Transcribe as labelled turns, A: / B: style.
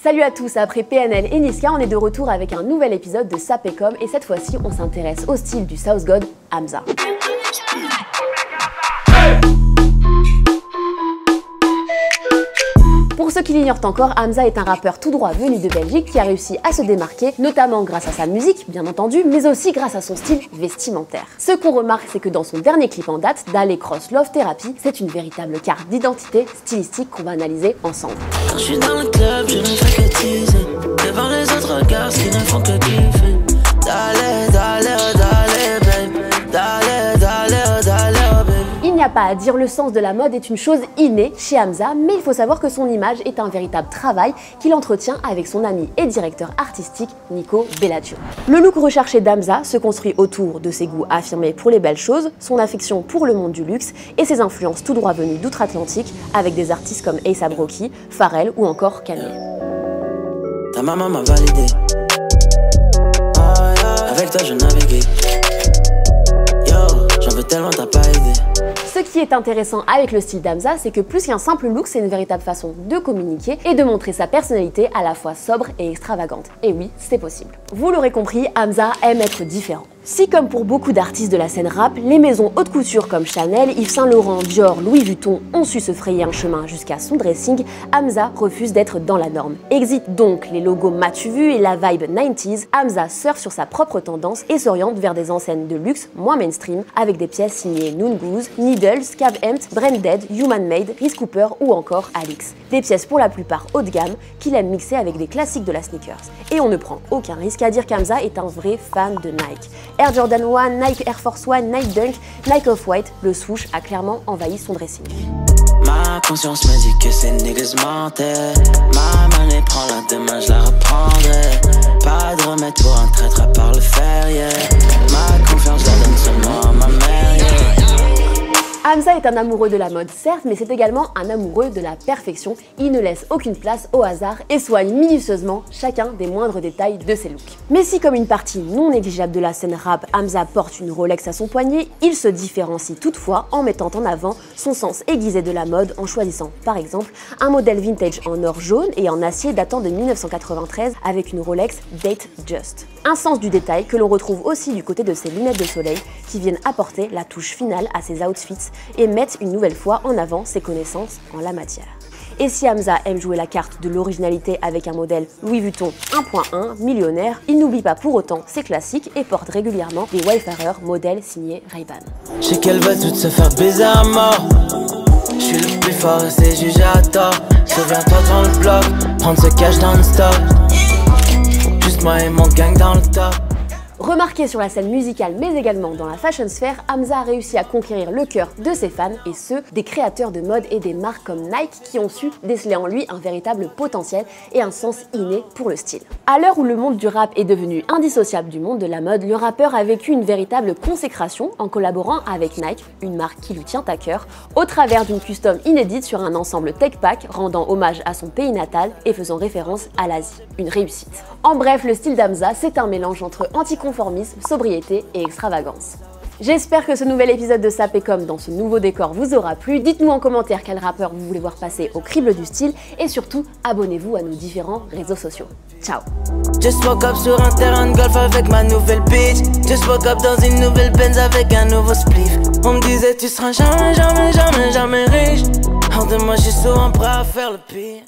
A: Salut à tous, après PNL et Niska, on est de retour avec un nouvel épisode de Sapecom et cette fois-ci on s'intéresse au style du South God, Hamza. Pour ceux qui l'ignorent encore, Hamza est un rappeur tout droit venu de Belgique qui a réussi à se démarquer, notamment grâce à sa musique, bien entendu, mais aussi grâce à son style vestimentaire. Ce qu'on remarque, c'est que dans son dernier clip en date, Dale Cross Love Therapy, c'est une véritable carte d'identité stylistique qu'on va analyser ensemble.
B: Quand je suis dans le club, je ne fais que teaser. Devant les autres regards, qui ne font que kiffer. Dale, dale, dale, babe. Dale, dale, dale, babe.
A: Il n'y a pas à dire, le sens de la mode est une chose innée chez Hamza, mais il faut savoir que son image est un véritable travail qu'il entretient avec son ami et directeur artistique Nico Bellagio. Le look recherché d'Hamza se construit autour de ses goûts affirmés pour les belles choses, son affection pour le monde du luxe et ses influences tout droit venues d'outre-Atlantique avec des artistes comme A$AP Rocky, Pharrell ou encore Kanye.
B: Ta maman m'a validé. Avec toi je naviguais. Yo, j'en veux tellement t'as pas aidé.
A: Ce qui est intéressant avec le style d'Hamza, c'est que plus qu'un simple look, c'est une véritable façon de communiquer et de montrer sa personnalité à la fois sobre et extravagante. Et oui, c'est possible. Vous l'aurez compris, Hamza aime être différent. Si comme pour beaucoup d'artistes de la scène rap, les maisons haute couture comme Chanel, Yves Saint Laurent, Dior, Louis Vuitton ont su se frayer un chemin jusqu'à son dressing, Hamza refuse d'être dans la norme. Exit donc les logos m'as-tu vu et la vibe 90s, Hamza surfe sur sa propre tendance et s'oriente vers des enseignes de luxe moins mainstream avec des pièces signées Nuun Goose, Needles, Cab Empt, Branded, Human Made, Reese Cooper ou encore Alix. Des pièces pour la plupart haut de gamme qu'il aime mixer avec des classiques de la sneakers. Et on ne prend aucun risque à dire qu'Hamza est un vrai fan de Nike. Air Jordan 1, Nike Air Force One, Nike Dunk, Nike Off-White, le swoosh a clairement envahi son dressing.
B: Ma conscience me dit que ces niggas mentaient. Ma monnaie prend la demain, je la reprendrai. Pas de remède pour un traître à part le fer, yeah. Ma confiance la donne seulement à ma mère, yeah.
A: Hamza est un amoureux de la mode, certes, mais c'est également un amoureux de la perfection. Il ne laisse aucune place au hasard et soigne minutieusement chacun des moindres détails de ses looks. Mais si comme une partie non négligeable de la scène rap, Hamza porte une Rolex à son poignet, il se différencie toutefois en mettant en avant son sens aiguisé de la mode en choisissant par exemple un modèle vintage en or jaune et en acier datant de 1993 avec une Rolex Date Just. Un sens du détail que l'on retrouve aussi du côté de ses lunettes de soleil qui viennent apporter la touche finale à ses outfits et mettent une nouvelle fois en avant ses connaissances en la matière. Et si Hamza aime jouer la carte de l'originalité avec un modèle Louis Vuitton 1.1 millionnaire, il n'oublie pas pour autant ses classiques et porte régulièrement des Wayfarer modèles signés Ray-Ban.
B: Je sais qu'elle veut toutes se faire baiser à mort. Je suis le plus fort et c'est jugé à tort. Souviens-toi dans le bloc, prendre ce cash dans le stock. Juste moi et mon gang dans le top.
A: Remarqué sur la scène musicale mais également dans la fashion sphère, Hamza a réussi à conquérir le cœur de ses fans et ceux des créateurs de mode et des marques comme Nike qui ont su déceler en lui un véritable potentiel et un sens inné pour le style. À l'heure où le monde du rap est devenu indissociable du monde de la mode, le rappeur a vécu une véritable consécration en collaborant avec Nike, une marque qui lui tient à cœur, au travers d'une custom inédite sur un ensemble tech pack rendant hommage à son pays natal et faisant référence à l'Asie. Une réussite. En bref, le style d'Hamza, c'est un mélange entre anticonformisme, sobriété et extravagance. J'espère que ce nouvel épisode de Sapecom dans ce nouveau décor vous aura plu. Dites-nous en commentaire quel rappeur vous voulez voir passer au crible du style et surtout, abonnez-vous à nos différents réseaux sociaux. Ciao!
B: Just woke up sur un terrain de golf avec ma nouvelle bitch. Just woke up dans une nouvelle Benz avec un nouveau spliff. On me disait tu seras jamais, jamais, jamais, jamais riche. Hors de moi, je suis souvent prêt à faire le pire.